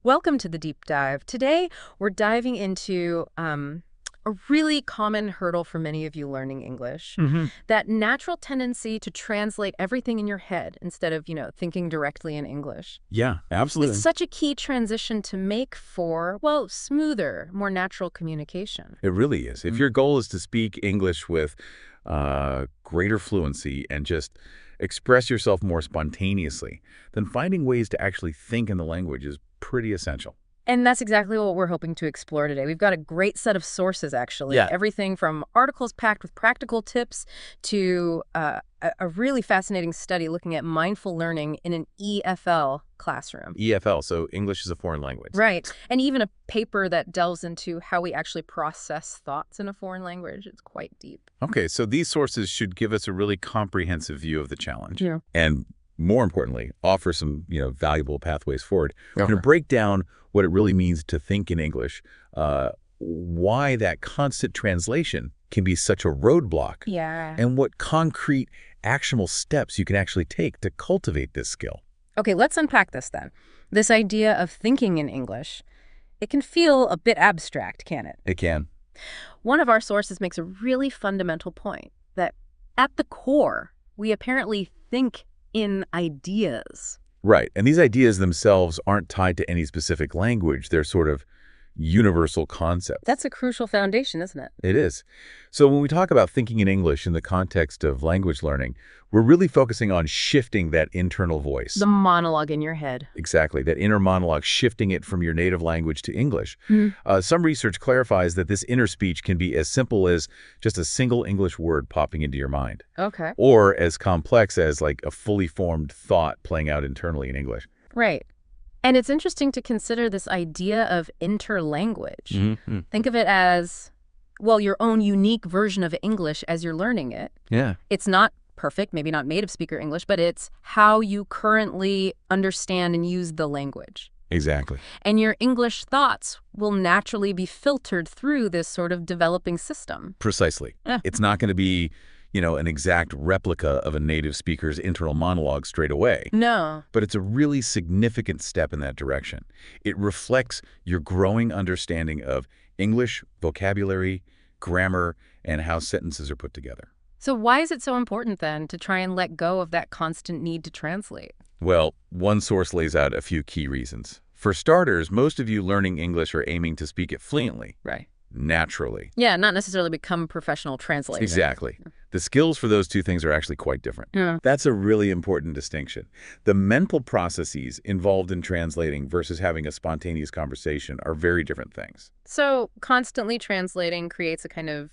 Welcome to the deep dive. Today, we're diving into a really common hurdle for many of you learning English, Hmm. that natural tendency to translate everything in your head instead of, thinking directly in English. Yeah, It's absolutely. such a key transition to make for, well, smoother, more natural communication. It really is. If your goal is to speak English with greater fluency and just express yourself more spontaneously, then finding ways to actually think in the language is pretty essential. And that's exactly what we're hoping to explore today. We've got a great set of sources, actually. Yeah. Everything from articles packed with practical tips to a really fascinating study looking at mindful learning in an EFL classroom. EFL, so English is a foreign language. Right. And even a paper that delves into how we actually process thoughts in a foreign language. It's quite deep. Okay, so these sources should give us a really comprehensive view of the challenge. Yeah. And more importantly, offer some, valuable pathways forward. We're going Okay. to break down what it really means to think in English, why that constant translation can be such a roadblock, Yeah. and what concrete, actionable steps you can actually take to cultivate this skill. Okay, let's unpack this then. This idea of thinking in English, it can feel a bit abstract, can it? It can. One of our sources makes a really fundamental point that at the core, we apparently think in ideas. Right. And these ideas themselves aren't tied to any specific language. They're sort of universal concepts. That's a crucial foundation, isn't it? It is. So when we talk about thinking in English in the context of language learning, we're really focusing on shifting that internal voice. The monologue in your head. Exactly, that inner monologue, shifting it from your native language to English. Mhm. Some research clarifies that this inner speech can be as simple as just a single English word popping into your mind, Okay. or as complex as like a fully formed thought playing out internally in English. Right. And it's interesting to consider this idea of interlanguage. Mm-hmm. Think of it as, well, your own unique version of English as you're learning it. Yeah. It's not perfect, maybe not native speaker English, but it's how you currently understand and use the language. Exactly. And your English thoughts will naturally be filtered through this sort of developing system. Precisely. Yeah. It's not going to be, an exact replica of a native speaker's internal monologue straight away. No. But it's a really significant step in that direction. It reflects your growing understanding of English, vocabulary, grammar, and how sentences are put together. So why is it so important then to try and let go of that constant need to translate? Well, one source lays out a few key reasons. For starters, most of you learning English are aiming to speak it fluently, Right. naturally. Yeah, not necessarily become professional translators. Exactly. The skills for those two things are actually quite different. Yeah. That's a really important distinction. The mental processes involved in translating versus having a spontaneous conversation are very different things. So constantly translating creates a kind of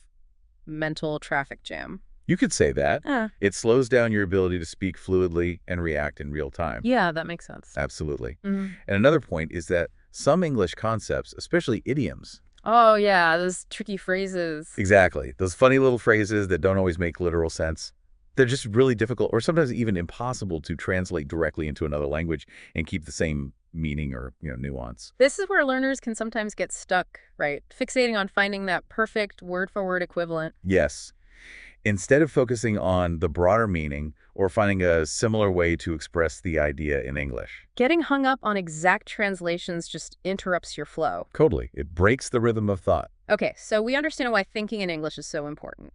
mental traffic jam. You could say that. Ah. It slows down your ability to speak fluidly and react in real time. Yeah, that makes sense. Absolutely. Mhm. And another point is that some English concepts, especially idioms, Oh, yeah, those tricky phrases. exactly, those funny little phrases that don't always make literal sense, they're just really difficult or sometimes even impossible to translate directly into another language and keep the same meaning or, nuance. This is where learners can sometimes get stuck, right? Fixating on finding that perfect word-for-word equivalent. Yes. Instead of focusing on the broader meaning or finding a similar way to express the idea in English. Getting hung up on exact translations just interrupts your flow. Totally. It breaks the rhythm of thought. Okay, so we understand why thinking in English is so important.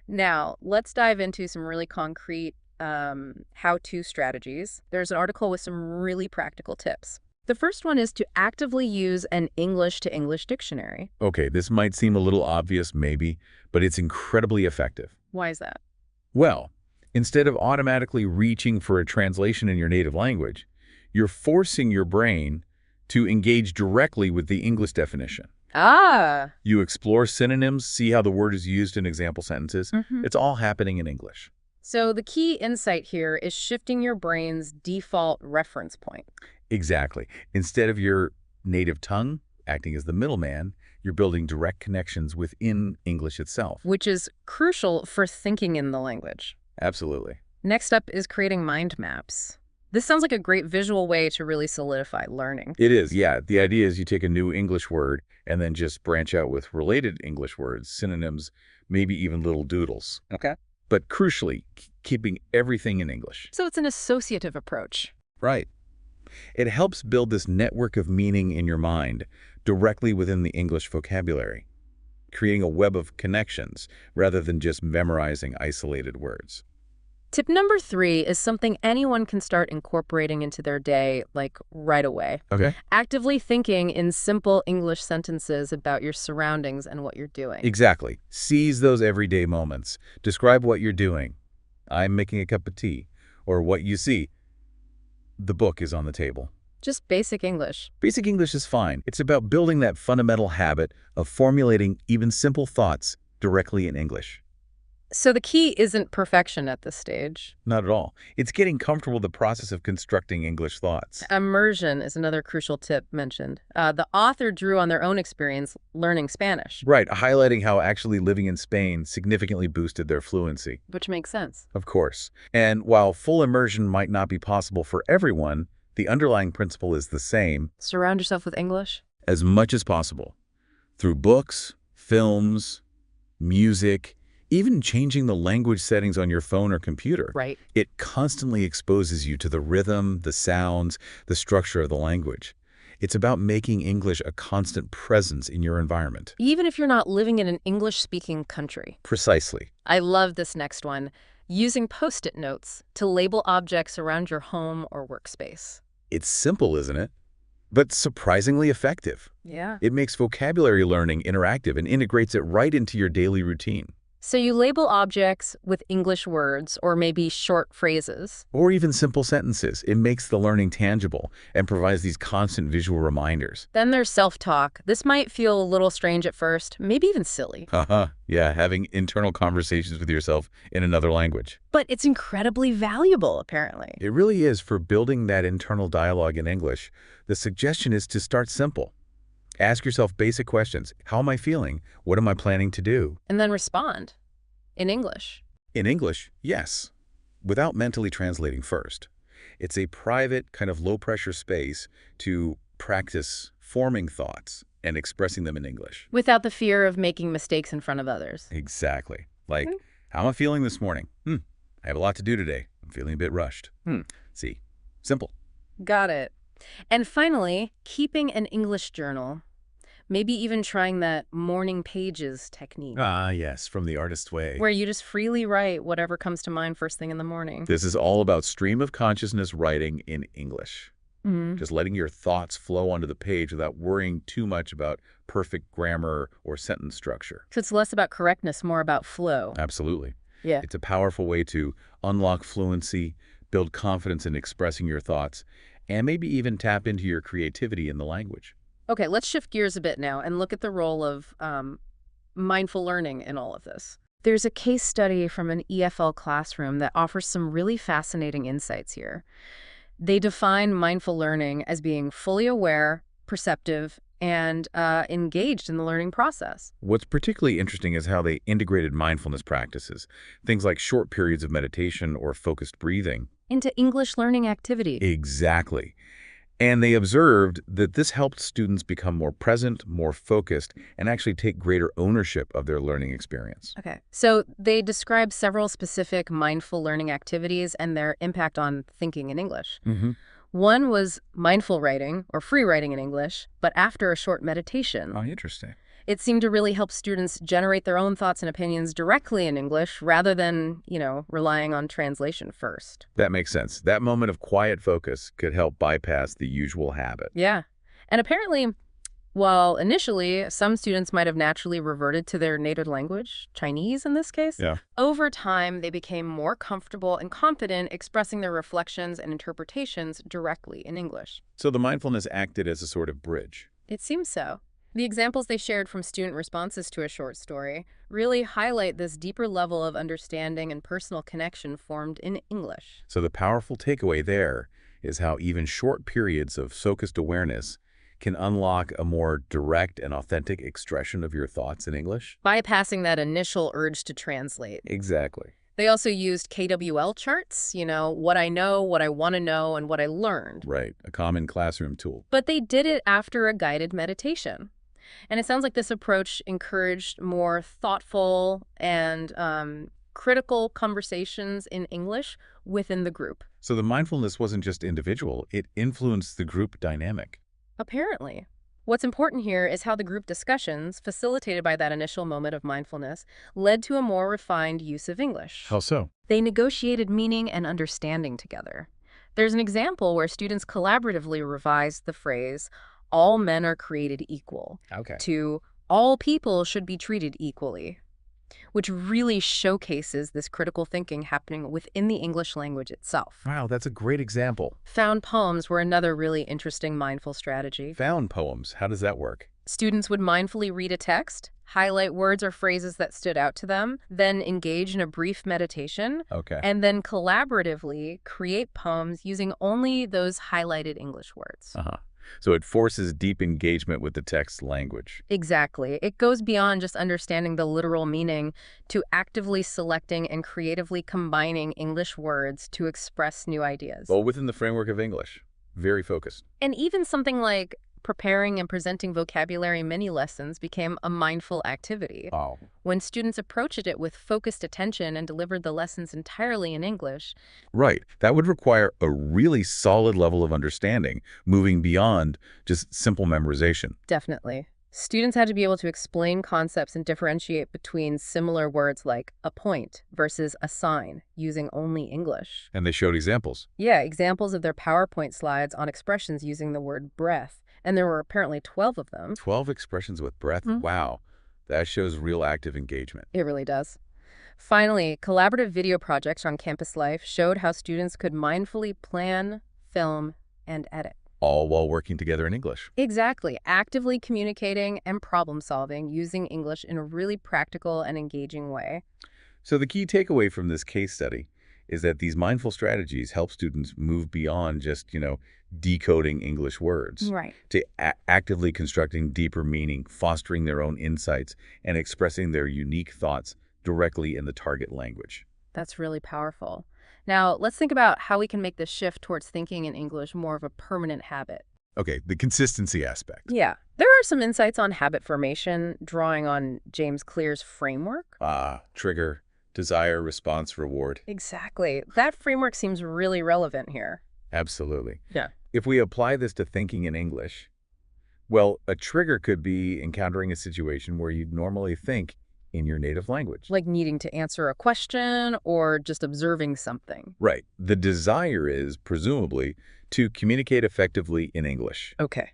Now, let's dive into some really concrete how-to strategies. There's an article with some really practical tips. The first one is to actively use an English-to-English dictionary. Okay, this might seem a little obvious, maybe, but it's incredibly effective. Why is that? Well, instead of automatically reaching for a translation in your native language, you're forcing your brain to engage directly with the English definition. Ah! You explore synonyms, see how the word is used in example sentences. Mhm. It's all happening in English. So the key insight here is shifting your brain's default reference point. Exactly. Instead of your native tongue acting as the middleman, you're building direct connections within English itself. Which is crucial for thinking in the language. Absolutely. Next up is creating mind maps. This sounds like a great visual way to really solidify learning. It is, yeah. The idea is you take a new English word and then just branch out with related English words, synonyms, maybe even little doodles. Okay. But crucially, keeping everything in English. So it's an associative approach. Right. It helps build this network of meaning in your mind directly within the English vocabulary, creating a web of connections rather than just memorizing isolated words. Tip number 3 is something anyone can start incorporating into their day, like right away. Okay. Actively thinking in simple English sentences about your surroundings and what you're doing. Exactly. Seize those everyday moments. Describe what you're doing. I'm making a cup of tea. Or what you see. The book is on the table. Just basic English. Basic English is fine. It's about building that fundamental habit of formulating even simple thoughts directly in English. So the key isn't perfection at this stage. Not at all. It's getting comfortable with the process of constructing English thoughts. Immersion is another crucial tip mentioned. The author drew on their own experience learning Spanish, Right, highlighting how actually living in Spain significantly boosted their fluency. which makes sense. Of course. And while full immersion might not be possible for everyone, the underlying principle is the same Surround yourself with English. as much as possible. Through books, films, music, even changing the language settings on your phone or computer. Right. It constantly exposes you to the rhythm, the sounds, the structure of the language. It's about making English a constant presence in your environment. Even if you're not living in an English-speaking country. Precisely. I love this next one. Using Post-it notes to label objects around your home or workspace. It's simple, isn't it? But surprisingly effective. Yeah. It makes vocabulary learning interactive and integrates it right into your daily routine. So you label objects with English words or maybe short phrases. Or even simple sentences. It makes the learning tangible and provides these constant visual reminders. Then there's self-talk. This might feel a little strange at first, maybe even silly. Yeah, having internal conversations with yourself in another language. But it's incredibly valuable, apparently. It really is for building that internal dialogue in English. The suggestion is to start simple. Ask yourself basic questions. How am I feeling? What am I planning to do? And then respond in English. In English, yes, without mentally translating first. It's a private, kind of low-pressure space to practice forming thoughts and expressing them in English. Without the fear of making mistakes in front of others. Exactly. Like, how am I feeling this morning? I have a lot to do today. I'm feeling a bit rushed. See, simple. Got it. And finally, keeping an English journal. Maybe even trying that morning pages technique. Ah, yes, from the artist's way. Where you just freely write whatever comes to mind first thing in the morning. This is all about stream of consciousness writing in English. Just letting your thoughts flow onto the page without worrying too much about perfect grammar or sentence structure. So it's less about correctness, more about flow. Absolutely. Yeah. It's a powerful way to unlock fluency, build confidence in expressing your thoughts, and maybe even tap into your creativity in the language. Okay, let's shift gears a bit now and look at the role of mindful learning in all of this. There's a case study from an EFL classroom that offers some really fascinating insights here. They define mindful learning as being fully aware, perceptive, and engaged in the learning process. What's particularly interesting is how they integrated mindfulness practices, things like short periods of meditation or focused breathing. Into English learning activity. Exactly. And they observed that this helped students become more present, more focused, and actually take greater ownership of their learning experience. Okay. So they describe several specific mindful learning activities and their impact on thinking in English. One was mindful writing, or free writing in English, but after a short meditation. Oh, interesting. It seemed to really help students generate their own thoughts and opinions directly in English rather than, relying on translation first. That makes sense. That moment of quiet focus could help bypass the usual habit. Yeah. And apparently, while initially some students might have naturally reverted to their native language, Chinese in this case, over time they became more comfortable and confident expressing their reflections and interpretations directly in English. So the mindfulness acted as a sort of bridge. It seems so. The examples they shared from student responses to a short story really highlight this deeper level of understanding and personal connection formed in English. So the powerful takeaway there is how even short periods of focused awareness can unlock a more direct and authentic expression of your thoughts in English. Bypassing that initial urge to translate. Exactly. They also used KWL charts, what I know, what I want to know, and what I learned. Right, a common classroom tool. But they did it after a guided meditation. And it sounds like this approach encouraged more thoughtful and critical conversations in English within the group. So the mindfulness wasn't just individual, it influenced the group dynamic. Apparently. What's important here is how the group discussions, facilitated by that initial moment of mindfulness, led to a more refined use of English. How so? They negotiated meaning and understanding together. There's an example where students collaboratively revised the phrase, "all men are created equal," Okay. to "all people should be treated equally," which really showcases this critical thinking happening within the English language itself. Wow, that's a great example. Found poems were another really interesting mindful strategy. Found poems, how does that work? Students would mindfully read a text, highlight words or phrases that stood out to them, then engage in a brief meditation, Okay. and then collaboratively create poems using only those highlighted English words. Uh-huh. So it forces deep engagement with the text language. Exactly. It goes beyond just understanding the literal meaning to actively selecting and creatively combining English words to express new ideas. Well, within the framework of English. Very focused. And even something like preparing and presenting vocabulary mini lessons became a mindful activity. Oh. When students approached it with focused attention and delivered the lessons entirely in English, Right. That would require a really solid level of understanding, moving beyond just simple memorization. definitely. Students had to be able to explain concepts and differentiate between similar words like a point versus a sign using only English. And they showed examples. Yeah, examples of their PowerPoint slides on expressions using the word breath. And there were apparently 12 of them. 12 expressions with breath. Wow. That shows real active engagement. It really does. Finally, collaborative video projects on campus life showed how students could mindfully plan, film, and edit. All while working together in English. Exactly. Actively communicating and problem solving using English in a really practical and engaging way. So the key takeaway from this case study is that these mindful strategies help students move beyond just, decoding English words Right. to actively constructing deeper meaning, fostering their own insights, and expressing their unique thoughts directly in the target language. That's really powerful. Now, let's think about how we can make this shift towards thinking in English more of a permanent habit. Okay, the consistency aspect. Yeah. There are some insights on habit formation, drawing on James Clear's framework. Trigger, desire, response, reward. Exactly. That framework seems really relevant here. Absolutely. Yeah. If we apply this to thinking in English, well, a trigger could be encountering a situation where you'd normally think in your native language. Like needing to answer a question or just observing something. Right. The desire is, presumably, to communicate effectively in English. Okay.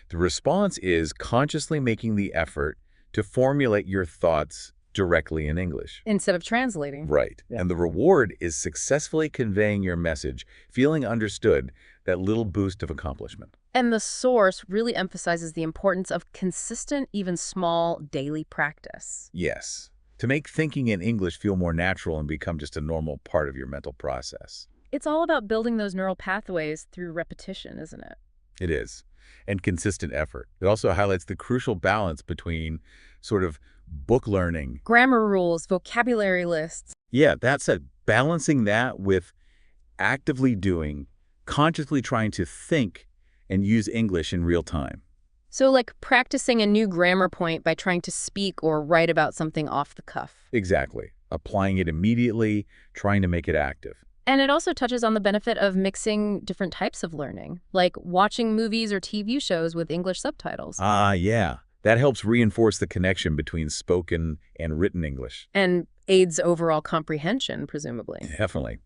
The response is consciously making the effort to formulate your thoughts directly in English. Instead of translating. Right. Yeah. And the reward is successfully conveying your message, feeling understood, that little boost of accomplishment. And the source really emphasizes the importance of consistent, even small, daily practice. Yes. To make thinking in English feel more natural and become just a normal part of your mental process. It's all about building those neural pathways through repetition, isn't it? It is. And consistent effort. It also highlights the crucial balance between sort of book learning. Grammar rules, vocabulary lists. Yeah, that's it. Balancing that with actively doing, consciously trying to think and use English in real time. So like practicing a new grammar point by trying to speak or write about something off the cuff. Exactly. Applying it immediately, trying to make it active. And it also touches on the benefit of mixing different types of learning, like watching movies or TV shows with English subtitles. Yeah. That helps reinforce the connection between spoken and written English. And aids overall comprehension, presumably. Definitely.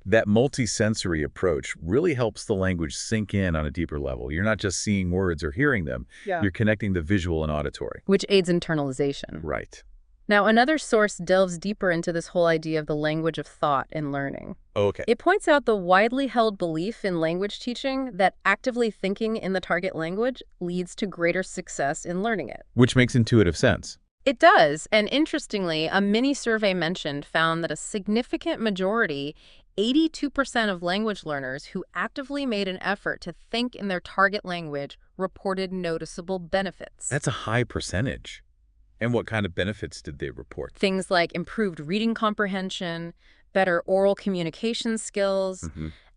That multisensory approach really helps the language sink in on a deeper level. You're not just seeing words or hearing them. Yeah. You're connecting the visual and auditory. Which aids internalization. Right. Now, another source delves deeper into this whole idea of the language of thought in learning. Okay. It points out the widely held belief in language teaching that actively thinking in the target language leads to greater success in learning it. Which makes intuitive sense. It does, and interestingly, a mini survey mentioned found that a significant majority, 82% of language learners who actively made an effort to think in their target language reported noticeable benefits. That's a high percentage. And what kind of benefits did they report? Things like improved reading comprehension, better oral communication skills,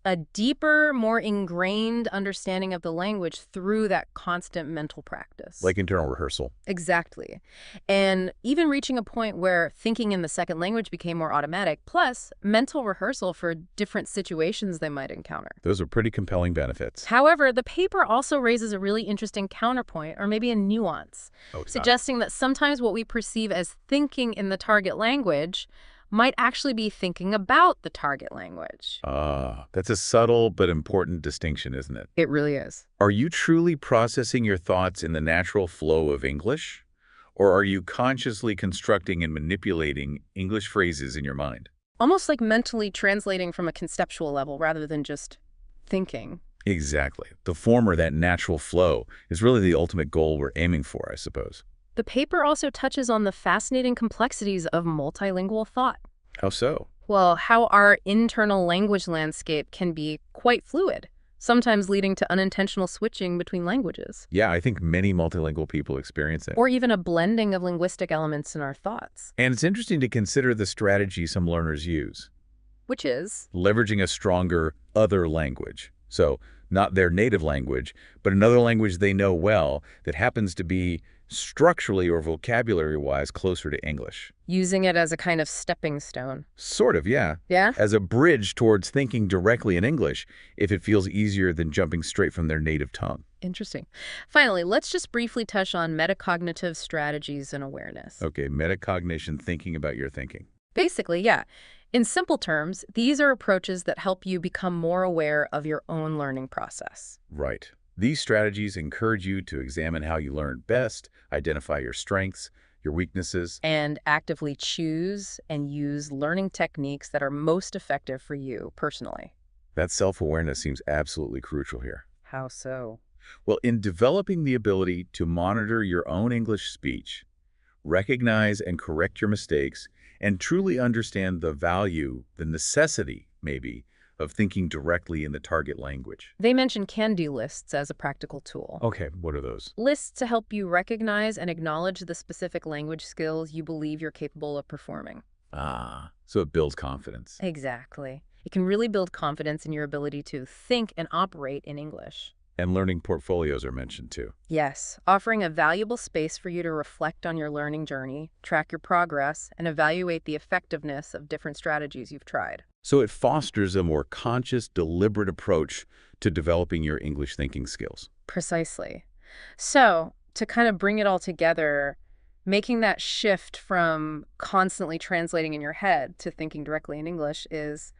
a deeper, more ingrained understanding of the language through that constant mental practice. Like internal rehearsal. Exactly. And even reaching a point where thinking in the second language became more automatic, plus mental rehearsal for different situations they might encounter. Those are pretty compelling benefits. However, the paper also raises a really interesting counterpoint, or maybe a nuance, Oh, it's not. suggesting that sometimes what we perceive as thinking in the target language might actually be thinking about the target language. That's a subtle but important distinction, isn't it? It really is. Are you truly processing your thoughts in the natural flow of English? Or are you consciously constructing and manipulating English phrases in your mind? Almost like mentally translating from a conceptual level rather than just thinking. Exactly. The former, that natural flow, is really the ultimate goal we're aiming for, I suppose. The paper also touches on the fascinating complexities of multilingual thought. How so? Well, how our internal language landscape can be quite fluid, sometimes leading to unintentional switching between languages, Yeah, I think many multilingual people experience it. or even a blending of linguistic elements in our thoughts, And it's interesting to consider the strategy some learners use, which is, leveraging a stronger other language. So not their native language, but another language they know well that happens to be structurally or vocabulary-wise closer to English. using it as a kind of stepping stone. Sort of, yeah. Yeah? As a bridge towards thinking directly in English if it feels easier than jumping straight from their native tongue. Interesting. Finally, let's just briefly touch on metacognitive strategies and awareness. Okay, metacognition, thinking about your thinking. Basically, yeah. In simple terms, these are approaches that help you become more aware of your own learning process. Right. These strategies encourage you to examine how you learn best, identify your strengths, your weaknesses. And actively choose and use learning techniques that are most effective for you personally. That self-awareness seems absolutely crucial here. How so? Well, in developing the ability to monitor your own English speech, recognize and correct your mistakes, and truly understand the value, the necessity, maybe, of thinking directly in the target language. They mention can-do lists as a practical tool. Okay, what are those? Lists to help you recognize and acknowledge the specific language skills you believe you're capable of performing. So it builds confidence. Exactly. It can really build confidence in your ability to think and operate in English. And learning portfolios are mentioned too. Yes, offering a valuable space for you to reflect on your learning journey, track your progress, and evaluate the effectiveness of different strategies you've tried. So it fosters a more conscious, deliberate approach to developing your English thinking skills. Precisely. So, to kind of bring it all together, making that shift from constantly translating in your head to thinking directly in English is,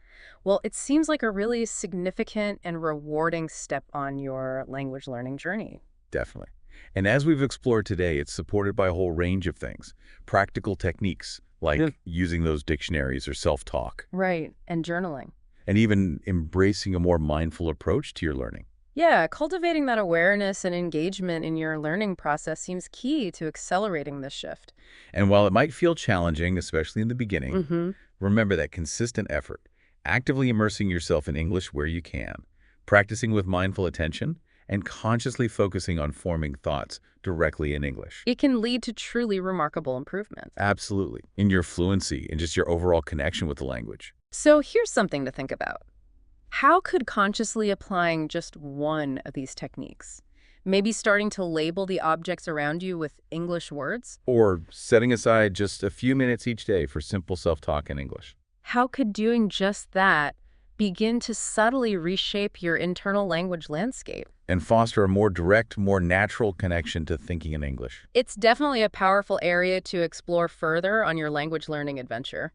well, it seems like a really significant and rewarding step on your language learning journey. Definitely. And as we've explored today, it's supported by a whole range of things. Practical techniques, like using those dictionaries or self-talk, Right, and journaling. and even embracing a more mindful approach to your learning. Yeah, cultivating that awareness and engagement in your learning process seems key to accelerating this shift. And while it might feel challenging, especially in the beginning, remember that consistent effort, actively immersing yourself in English where you can, practicing with mindful attention, and consciously focusing on forming thoughts directly in English. It can lead to truly remarkable improvement. Absolutely. In your fluency and just your overall connection with the language. So here's something to think about. How could consciously applying just one of these techniques, maybe starting to label the objects around you with English words, Or setting aside just a few minutes each day for simple self-talk in English. how could doing just that begin to subtly reshape your internal language landscape? And foster a more direct, more natural connection to thinking in English. It's definitely a powerful area to explore further on your language learning adventure.